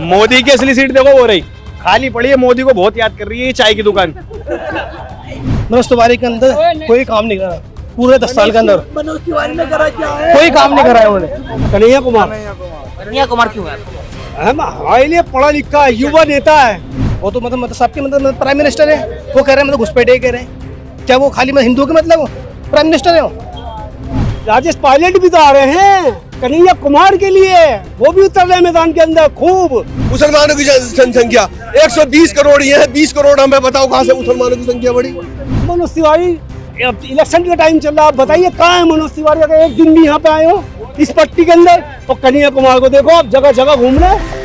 मोदी की असली सीट देखो वो रही खाली पड़ी है। मोदी को बहुत याद कर रही है ये चाय की दुकान। मनोज तिवारी के अंदर कोई काम नहीं करा पूरे 10 साल के अंदर। मनोज तिवारी ने करा क्या है? कोई काम नहीं करा है उन्होंने। कन्हैया कुमार कन्हैया कुमार क्यों है? हमारे लिए पढ़ा लिखा है, युवा नेता है। वो तो मतलब सबके मतलब प्राइम मिनिस्टर है। वो कह रहे हैं मतलब घुसपैठे कह रहे हैं। क्या वो खाली हिंदू के मतलब प्राइम मिनिस्टर है? राजेश पायलट भी तो आ रहे हैं कन्हैया कुमार के लिए, वो भी उतर रहे मैदान के अंदर खूब। मुसलमानों की जनसंख्या 120 करोड़ ये है, 20 करोड़ हमें बताओ कहाँ से मुसलमानों की संख्या बढ़ी। मनोज तिवारी इलेक्शन का टाइम चल रहा है, बताइए कहाँ है मनोज तिवारी? अगर एक दिन भी यहाँ पे आए हो इस पट्टी के अंदर, और कन्हैया कुमार को देखो आप जगह जगह घूम रहे हैं।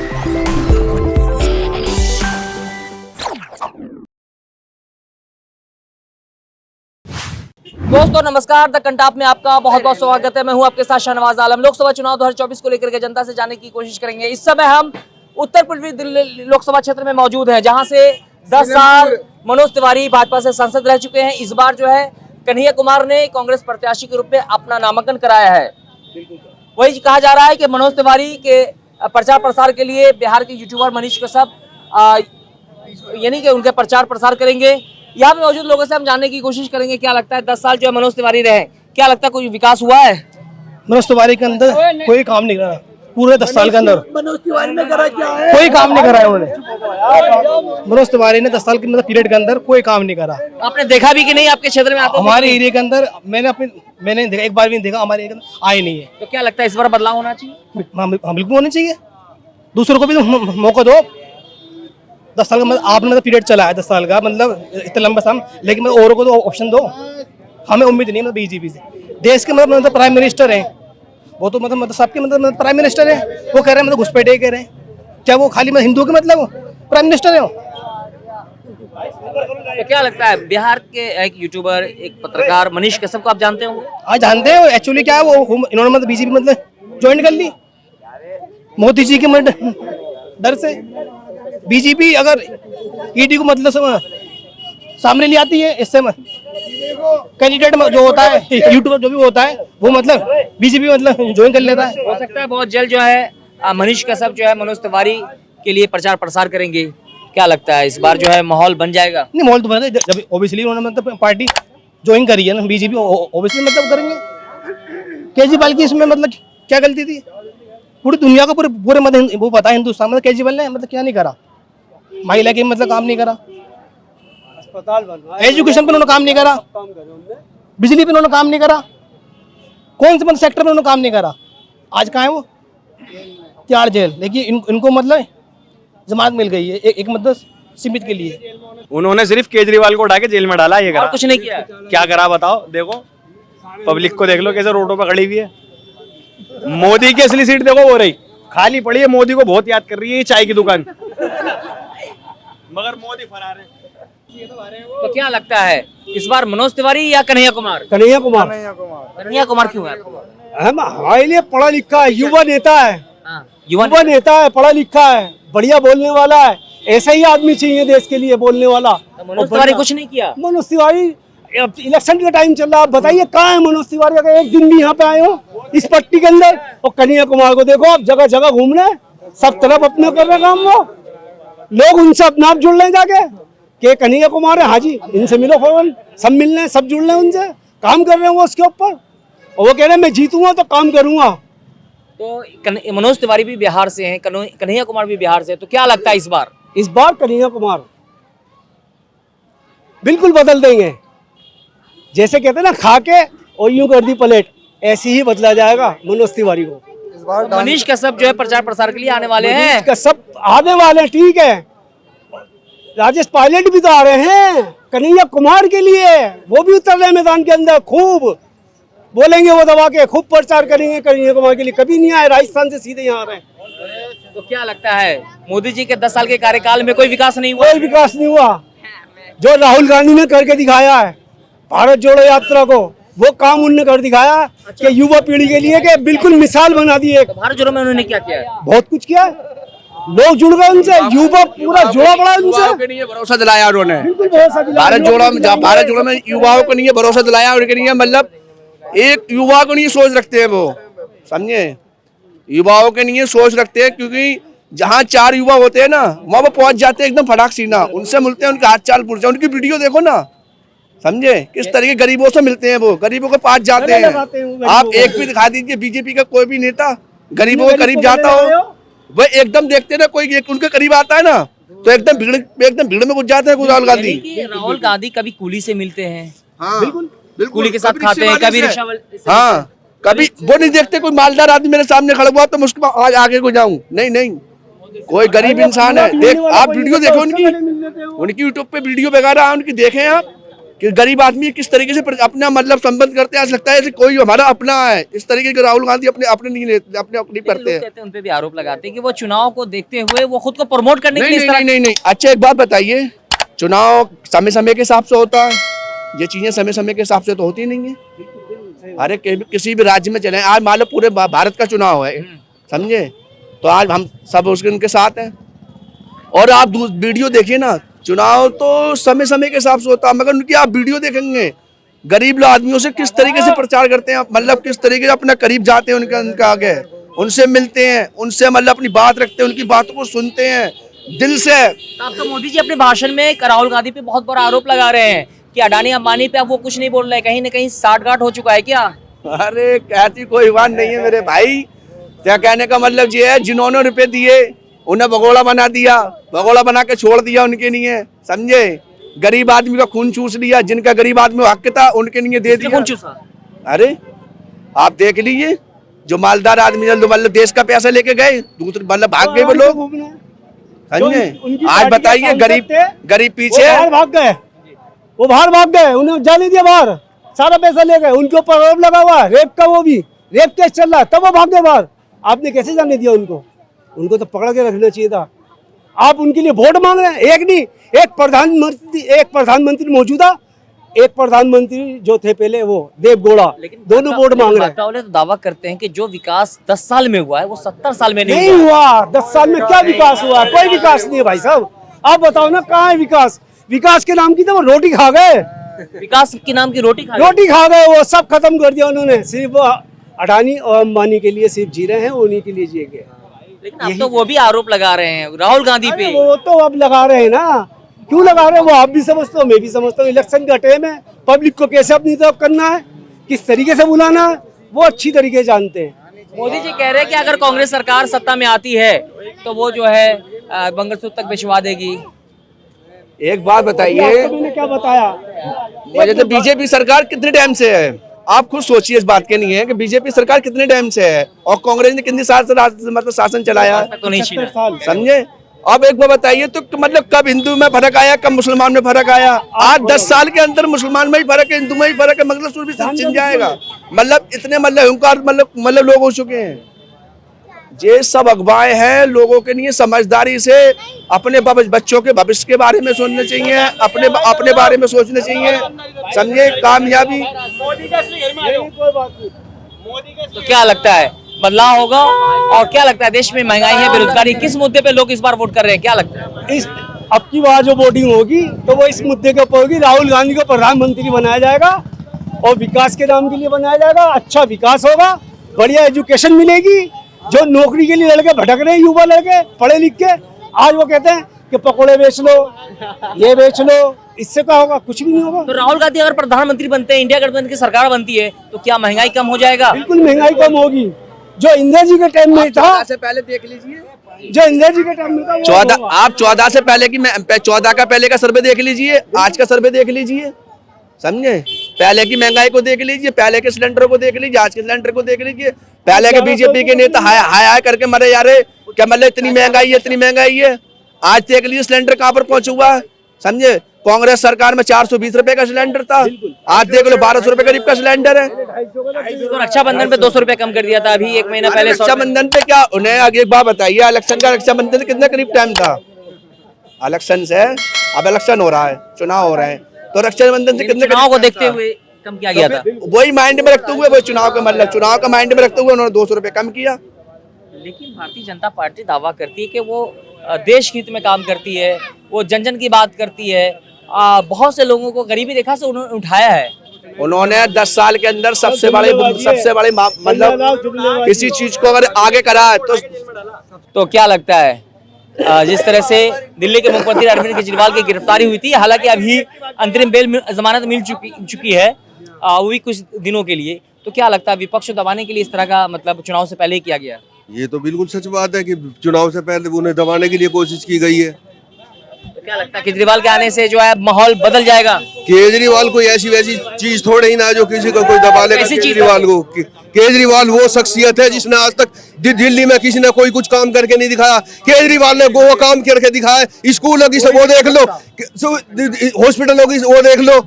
दोस्तों नमस्कार, द कंटाप में आपका बहुत बहुत स्वागत है। मैं हूं आपके साथ शाहनवाज आलम। लोकसभा चुनाव 2024 को लेकर के जनता से जानने की कोशिश करेंगे। इस समय हम उत्तर पूर्वी दिल्ली लोकसभा क्षेत्र में मौजूद हैं, जहां से 10 साल मनोज तिवारी भाजपा से सांसद रह चुके हैं। इस बार जो है कन्हैया कुमार ने कांग्रेस प्रत्याशी के रूप में अपना नामांकन कराया है। वही कहा जा रहा है कि मनोज तिवारी के प्रचार प्रसार के लिए बिहार के यूट्यूबर मनीष कश्यप यानी कि उनके प्रचार प्रसार करेंगे। यहाँ पे मौजूद लोगों से हम जानने की कोशिश करेंगे क्या लगता है 10 साल जो है मनोज तिवारी रहे, क्या लगता है कोई विकास हुआ है? मनोज तिवारी के अंदर कोई काम नहीं करा पूरे 10 साल के अंदर। मनोज तिवारी ने करा क्या है? कोई काम नहीं करा है उन्होंने। मनोज तिवारी ने 10 साल के मतलब पीरियड के अंदर कोई काम नहीं करा। आपने देखा भी कि नहीं आपके क्षेत्र में आते? हमारे एरिया के अंदर मैंने देखा, एक बार भी नहीं देखा। हमारे एरिया के अंदर आए नहीं है। तो क्या लगता है इस बार बदलाव होना चाहिए? हम बिल्कुल होना चाहिए। दूसरों को भी तो मौका दो। 10 साल का मतलब आपने मतलब पीरियड चला है 10 साल का, मतलब इतना लंबा समय, लेकिन मतलब औरों को तो ऑप्शन दो। हमें उम्मीद नहीं है मतलब बीजेपी से। देश के मतलब प्राइम मिनिस्टर हैं वो, तो मतलब सबके मतलब प्राइम मिनिस्टर हैं। वो कह रहे हैं मतलब घुसपैठे कह रहे हैं। क्या वो खाली हिंदू के मतलब प्राइम मिनिस्टर है? तो क्या लगता है बिहार के एक यूट्यूबर एक पत्रकार मनीष कश्यप को आप जानते होंगे? आज जानते हैं एक्चुअली क्या है वो इन्होंने मतलब बीजेपी मतलब ज्वाइन कर ली मोदी जी के डर से। बीजेपी अगर ईडी को मतलब सामने ले आती है, इससे कैंडिडेट जो होता है यूट्यूबर जो भी होता है वो मतलब बीजेपी मतलब ज्वाइन कर लेता है। हो सकता है बहुत जल्द जो है मनीष कश्यप जो है मनोज तिवारी के लिए प्रचार प्रसार करेंगे। क्या लगता है इस बार जो है माहौल बन जाएगा? नहीं, माहौल तो बना जब ओबियसली उन्होंने मतलब पार्टी ज्वाइन करी है ना बीजेपी, ओबियसली मतलब करेंगे। केजरीवाल की इसमें मतलब क्या गलती थी? पूरी दुनिया को पूरे मतलब वो पता है हिंदुस्तान में केजरीवाल ने मतलब क्या नहीं करा। महिला के मतलब काम नहीं करा, अस्पताल बनवा, एजुकेशन पे उन्होंने काम नहीं करा, बिजली पे उन्होंने काम नहीं करा, कौन से मतलब सेक्टर में उन्होंने काम नहीं करा। आज कहाँ है वो? तिहाड़ जेल। लेकिन इनको मतलब जमानत मिल गई है एक मतलब सीमित के लिए। उन्होंने सिर्फ केजरीवाल को उठा के जेल में डाला, ये करा। कुछ नहीं किया। क्या करा बताओ? देखो पब्लिक को देख लो कैसे रोडों पर खड़ी हुई है। मोदी की असली सीट देखो वो रही खाली पड़ी है। मोदी को बहुत याद कर रही है ये चाय की दुकान। मगर मोदी फरार है। तो क्या लगता है इस बार मनोज तिवारी या कन्हैया कुमार? कन्हैया कुमार कन्हैया कुमार क्यों है? हमारे लिए पढ़ा लिखा है, युवा नेता है। युवा युवा नेता है, पढ़ा लिखा है, बढ़िया बोलने वाला है। ऐसा ही आदमी चाहिए देश के लिए बोलने वाला। मनोज तिवारी कुछ नहीं किया। मनोज तिवारी इलेक्शन का टाइम चल रहा है, बताइए कहाँ है मनोज तिवारी? अगर एक दिन भी यहाँ पे आए हो इस पट्टी के अंदर, और कन्हैया कुमार को देखो आप जगह जगह घूम रहे हैं, सब तरफ अपने कर रहे काम। वो लोग उनसे अपने आप जुड़ रहे हैं जाके कि कन्हैया कुमार है, हाँ जी इनसे मिलो फौरन। सब मिल रहे हैं, सब जुड़ रहे हैं उनसे, काम कर रहे हैं वो उसके ऊपर। और वो कह रहे हैं मैं जीतूंगा तो काम करूंगा। तो मनोज तिवारी भी बिहार से हैं, कन्हैया कुमार भी बिहार से, तो क्या लगता है इस बार कन्हैया कुमार बिल्कुल बदल देंगे। जैसे कहते हैं ना खा के और यूं कर दी प्लेट, ऐसे ही बदला जाएगा मनोज तिवारी को। मनीष कश्यप जो है प्रचार प्रसार के लिए आने वाले हैं। कश्यप आने वाले हैं, ठीक है। राजेश पायलट भी तो आ रहे हैं कन्हैया कुमार के लिए, वो भी उतर रहे हैं मैदान के अंदर खूब। बोलेंगे वो दबा के, खूब प्रचार करेंगे कन्हैया कुमार के लिए। कभी नहीं आए, राजस्थान से सीधे यहाँ आ रहे हैं। तो क्या लगता है मोदी जी के 10 साल के कार्यकाल में कोई विकास नहीं हुआ? कोई विकास नहीं हुआ। जो राहुल गांधी ने करके दिखाया है भारत जोड़ो यात्रा को, वो काम उन्होंने कर दिखाया कि युवा पीढ़ी के लिए कि बिल्कुल मिसाल बना दी एक। तो भारत जोड़ो में उन्होंने क्या किया? बहुत कुछ किया, लोग जुड़ गए उनसे, युवा पूरा जुड़ा पड़ा उनसे। के लिए भरोसा दिलाया उन्होंने। बिल्कुल भरोसा दिलाया। भारत जोड़ो में युवाओं को नहीं भरोसा दिलाया। उनके लिए मतलब एक युवा को नहीं सोच रखते हैं वो, समझे? युवाओं के लिए सोच रखते हैं, क्योंकि जहाँ 4 युवा होते हैं ना वहाँ वो पहुंच जाते हैं एकदम फटाक सीना, उनसे मिलते हैं, उनका हाथ चाल पूछते हैं, उनकी वीडियो देखो ना, समझे किस तरीके गरीबों से मिलते हैं, वो गरीबों के पास जाते हैं। आप एक भी दिखा दीजिए बीजेपी का कोई भी नेता गरीबों के करीब जाता हो, वो एकदम देखते ना कोई उनके करीब आता है ना तो एकदम भीड़ में घुस जाते हैं राहुल गांधी। राहुल गांधी कभी कुली से मिलते हैं, हाँ बिल्कुल कुली के साथ खाते हैं, कभी रिक्शा वाले से हाँ, कभी वो नहीं देखते कोई मालदार आदमी मेरे सामने खड़ा हुआ तो मैं उसके आज आगे को जाऊं, नहीं, कोई गरीब इंसान है। देख आप वीडियो देखो उनकी यूट्यूब पे वीडियो वगैरह उनकी देखें आप कि गरीब आदमी किस तरीके से अपना मतलब संबंध करते हैं, ऐसा लगता है जैसे कोई हमारा अपना है। इस तरीके के राहुल गांधी अपने नहीं लेते, अपने करते हैं। कहते हैं, उन पे भी आरोप लगाते हैं कि वो चुनाव को देखते हुए वो खुद को प्रमोट करने के लिए नहीं। अच्छा एक बात बताइए, चुनाव समय समय के हिसाब से होता है, ये चीजें समय समय के हिसाब से तो होती नहीं है। अरे किसी भी राज्य में चले, आज मान लो पूरे भारत का चुनाव है, समझे, तो आज हम सब उनके साथ हैं। और आप वीडियो देखिए ना, चुनाव तो समय समय के हिसाब से होता है, मगर उनकी आप वीडियो देखेंगे गरीब आदमियों से किस तरीके से प्रचार करते हैं, मतलब किस तरीके से अपना करीब जाते हैं, उनका आगे उनसे मिलते हैं, उनसे मतलब अपनी बात रखते हैं, उनकी बातों को सुनते हैं दिल से। आप तो मोदी जी अपने भाषण में राहुल गांधी पे बहुत बड़ा आरोप लगा रहे हैं कि अडानी अंबानी पे अब वो कुछ नहीं बोल रहे हैं, कहीं ना कहीं साठगांठ हो चुका है क्या? अरे कहती कोई बात नहीं है मेरे भाई, क्या कहने का मतलब ये है, जिन्होंने रुपए दिए उन्हें भगोड़ा बना दिया, भगोड़ा बना के छोड़ दिया उनके लिए, समझे। गरीब आदमी का खून चूस लिया, जिनका गरीब आदमी हक था उनके लिए दे दिया। खून चूसा? अरे आप देख लीजिए, जो मालदार आदमी मतलब देश का पैसा लेके गए, दूसरे मतलब भाग गए वो लोग, समझे। आज बताइए गरीब पीछे भाग गए, वो बाहर भाग गए, उन्हें जाने दिया बाहर, सारा पैसा ले गए, उनके ऊपर आरोप लगा हुआ रेप का, वो भी रेप केस चल रहा है, तब वो भाग गए बाहर। आपने कैसे जाने दिया उनको तो पकड़ के रखना चाहिए था। आप उनके लिए वोट मांग रहे हैं, एक नहीं, एक प्रधानमंत्री मौजूदा, एक प्रधानमंत्री जो थे पहले वो देवगौड़ा, दोनों वोट मांग रहे हैं। तो दावा करते हैं कि जो विकास 10 साल में हुआ है वो 70 साल में नहीं हुआ। 10 साल में क्या विकास हुआ? कोई विकास नहीं है भाई साहब, आप बताओ ना कहाँ है विकास? विकास के नाम की तो वो रोटी खा गए, विकास के नाम की रोटी खा गए, वो सब खत्म कर दिया उन्होंने। सिर्फ अडानी और अंबानी के लिए सिर्फ जी रहे हैं, उन्हीं के लिए जिए गए। लेकिन अब तो वो भी आरोप लगा रहे हैं राहुल गांधी पे। वो तो अब लगा रहे हैं ना, क्यों लगा रहे हैं? वो आप भी समझते हो, मैं भी समझता हूँ, इलेक्शन का टाइम है, पब्लिक को कैसे अपनी तरफ करना है, किस तरीके से बुलाना है, वो अच्छी तरीके से जानते हैं। मोदी जी कह रहे हैं कि अगर कांग्रेस सरकार सत्ता में आती है तो वो जो है मंगलसूत्र तक भिजवा देगी। एक बात बताइए, मैंने क्या बताया, वजह से बीजेपी सरकार कितने टाइम से है, आप खुद सोचिए, इस बात के नहीं है कि बीजेपी सरकार कितने टाइम से है और कांग्रेस ने कितने साल से मतलब शासन चलाया, तो नहीं छीना, समझे। अब एक बार बताइए तो मतलब कब हिंदू में फर्क आया, कब मुसलमान में फर्क आया? आज 10 साल के अंदर मुसलमान में ही फर्क है, हिंदू में ही फर्क है, मंगलसूत्र भी छिन जाएगा। मतलब इतने मतलब हुंकार मतलब लोग हो चुके हैं। ये सब अगवाएं हैं, लोगों के लिए समझदारी से अपने बच्चों के भविष्य के बारे में सोचना चाहिए, अपने बारे में सोचना चाहिए, समझे। कामयाबी तो क्या लगता है बदलाव होगा? और क्या लगता है देश में महंगाई है, बेरोजगारी, किस मुद्दे पे लोग इस बार वोट कर रहे हैं, क्या लगता है? इस अब की बार जो वोटिंग होगी तो वो इस मुद्दे के ऊपर होगी, राहुल गांधी को प्रधानमंत्री बनाया जाएगा और विकास के नाम के लिए बनाया जाएगा। अच्छा विकास होगा, बढ़िया एजुकेशन मिलेगी। जो नौकरी के लिए लड़के भटक रहे हैं, युवा लड़के पढ़े लिख के, आज वो कहते हैं कि पकोड़े बेच लो, ये बेच लो, इससे क्या होगा? कुछ भी नहीं होगा। तो राहुल गांधी अगर प्रधानमंत्री बनते हैं, इंडिया गठबंधन की सरकार बनती है, तो क्या महंगाई कम हो जाएगा? बिल्कुल महंगाई कम होगी। जो इंदिरा जी के टाइम में था, से पहले देख लीजिए, जो इंदिरा जी के टाइम में था, 14 से पहले की 14 का पहले का सर्वे देख लीजिए, आज का सर्वे देख लीजिए, समझे। पहले की महंगाई को देख लीजिए, पहले के सिलेंडर को देख लीजिए, आज के सिलेंडर को देख लीजिए। पहले के बीजेपी के नेता हाय हाय करके मरे यार, क्या मतलब इतनी महंगाई है, इतनी महंगाई है। आज देख लीजिए सिलेंडर कहाँ पर पहुंच हुआ है, समझे। कांग्रेस सरकार में 420 रुपए का सिलेंडर था, आज देख लो 1200 रुपए करीब का सिलेंडर है। तो रक्षाबंधन पे 200 रुपए कम कर दिया था, अभी 1 महीना पहले रक्षाबंधन पे क्या उन्हें आगे एक बात बताइए, इलेक्शन का रक्षाबंधन कितने करीब टाइम था? इलेक्शन से अब इलेक्शन हो रहा है, चुनाव हो रहे हैं, तो रक्षाबंधन से कितने चुनाव को देखते हुए कम किया गया था। वही माइंड में रखते हुए, वही चुनाव का माइंड में रखते हुए उन्होंने 200 रुपए कम किया। लेकिन भारतीय जनता पार्टी दावा करती है कि वो देश हित में काम करती है, वो जन जन की बात करती है, बहुत से लोगों को गरीबी रेखा से उन्होंने उठाया है। उन्होंने 10 साल के अंदर सबसे बड़े मतलब किसी चीज को अगर आगे करा है तो तो क्या लगता है जिस तरह से दिल्ली के मुख्यमंत्री अरविंद केजरीवाल की गिरफ्तारी हुई थी, हालांकि अभी अंतरिम जमानत मिल चुकी है, वो भी कुछ दिनों के लिए, तो क्या लगता है विपक्ष को दबाने के लिए इस तरह का मतलब चुनाव से पहले ही किया गया? ये तो बिल्कुल सच बात है कि चुनाव से पहले उन्हें दबाने के लिए कोशिश की गई है। तो क्या लगता है केजरीवाल के आने से जो है माहौल बदल जाएगा? केजरीवाल कोई ऐसी वैसी चीज थोड़े ही ना जो किसी को कोई दबा लेगा। ऐसी चीज केजरीवाल को केजरीवाल वो शख्सियत है जिसने आज तक दिल्ली में किसी ने कोई कुछ काम करके नहीं दिखाया। केजरीवाल ने वो काम करके दिखाया। स्कूलों की वो देख लो, हॉस्पिटलों की वो देख लो,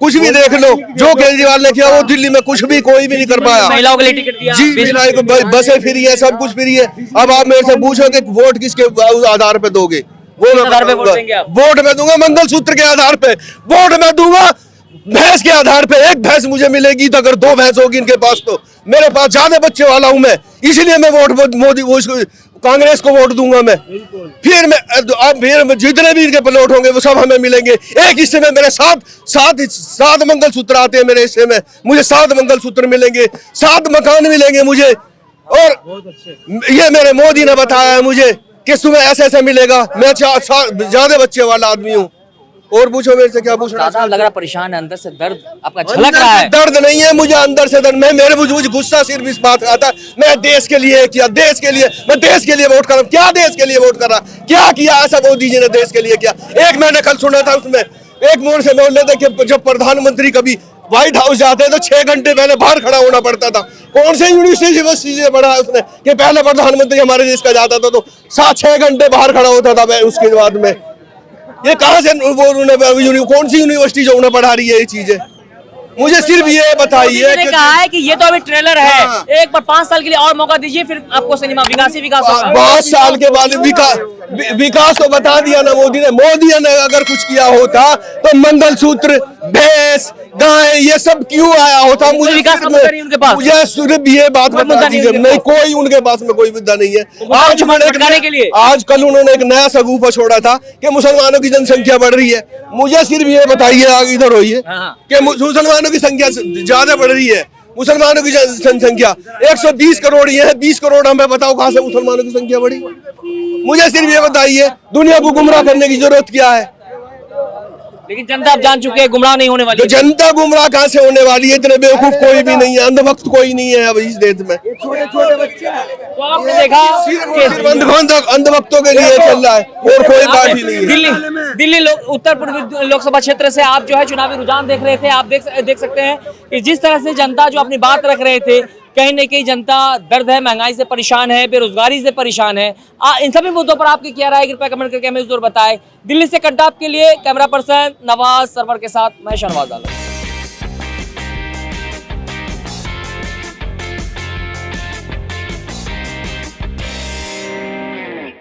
कुछ भी देख लो, जो केजरीवाल ने किया वो दिल्ली में कुछ भी कोई भी नहीं कर पाया। महिलाओं के लिए टिकट दिया, जी, महिलाओं को बसें फ्री है, सब कुछ फ्री है। अब आप मेरे से पूछोगे वोट किसके आधार पे दोगे? वो मैं आधार पे वोट देंगे आप? वोट मैं दूंगा मंगलसूत्र के आधार पे, वोट मैं दूंगा भैंस के आधार पे। एक भैंस मुझे मिलेगी तो अगर 2 भैंस होगी इनके पास, तो मेरे पास ज्यादा बच्चे वाला हूं मैं, इसलिए मैं वोट मोदी वो कांग्रेस को वोट दूंगा मैं। फिर मैं अब फिर जितने भी इनके प्लॉट होंगे वो सब हमें मिलेंगे। एक हिस्से में मेरे सात मंगलसूत्र आते हैं, मेरे हिस्से में मुझे 7 मंगलसूत्र मिलेंगे, 7 मकान मिलेंगे मुझे। और ये मेरे मोदी ने बताया है मुझे कि तुम्हें ऐसे ऐसे मिलेगा। मैं ज्यादा बच्चे वाला आदमी हूँ। और पूछो मेरे से क्या पूछना? ज्यादा लग रहा परेशान है, अंदर से दर्द आपका झलक रहा है। दर्द नहीं है मुझे, अंदर से दर्द। मुझे गुस्सा सिर्फ इस बात का आता है, मैं देश के लिए किया, देश के लिए, मैं देश के लिए वोट कर रहा हूँ। क्या देश के लिए वोट कर रहा? क्या किया ऐसा मोदी जी ने देश के लिए किया? एक मैंने कल सुना था, उसमें एक मोड़ से बोल रहे थे कि जब प्रधानमंत्री कभी व्हाइट हाउस जाते तो 6 घंटे पहले बाहर खड़ा होना पड़ता था। कौन से यूनिवर्सिटी से पढ़ा है उसने कि पहले प्रधानमंत्री हमारे देश का जाता था तो 7-6 घंटे बाहर खड़ा होता था। उसके बाद में ये कहाँ से वो कौन सी यूनिवर्सिटी जो उन्हें पढ़ा रही है ये चीजें? मुझे सिर्फ ये बताइए। मैंने कहा है कि ये तो अभी ट्रेलर है, एक बार 5 साल के लिए और मौका दीजिए, फिर आपको सिनेमा विकास होगा। 5 साल के बाद विकास तो बता दिया ना मोदी ने। मोदी ने अगर कुछ किया होता तो मंगलसूत्र, भैंस, गाय ये सब क्यों आया होता? मुझे विकास का मुद्दा नहीं उनके पास। मुझे सिर्फ ये बात बता दीजिए, नहीं कोई उनके पास में कोई मुद्दा नहीं है। आज कल उन्होंने एक नया सगुफा छोड़ा था कि मुसलमानों की जनसंख्या बढ़ रही है। मुझे सिर्फ ये बताइए, आगे इधर होइए, कि मुसलमानों की संख्या ज्यादा बढ़ रही है। मुसलमानों की जनसंख्या 120 करोड़ ये है, 20 करोड़ हमें बताओ कहाँ से मुसलमानों की संख्या बढ़ी? मुझे सिर्फ ये बताइए, दुनिया को गुमराह करने की जरूरत क्या है? लेकिन जनता अब जान चुके हैं गुमराह नहीं होने वाली। तो जनता गुमराह कहाँ से होने वाली है? इतने बेवकूफ कोई भी नहीं है, अंधभक्त कोई नहीं है अब इस देश में। छोटे बच्चे तो आपने देखा सिर्फ अंधभक्तों के लिए चल रहा है और कोई पार्टी नहीं है। दिल्ली उत्तर पूर्वी लोकसभा क्षेत्र से आप जो है चुनावी रुझान देख रहे थे। आप देख सकते हैं कि जिस तरह से जनता जो अपनी बात रख रहे थे, कहीं न कहीं जनता दर्द है, महंगाई से परेशान है, बेरोजगारी से परेशान है। इन सभी मुद्दों पर आपकी क्या राय है? कृपया कमेंट करके हमें जरूर बताएं। दिल्ली से कड्डाप के लिए कैमरा पर्सन नवाज सरवर के साथ मैं शहनवाज आलम।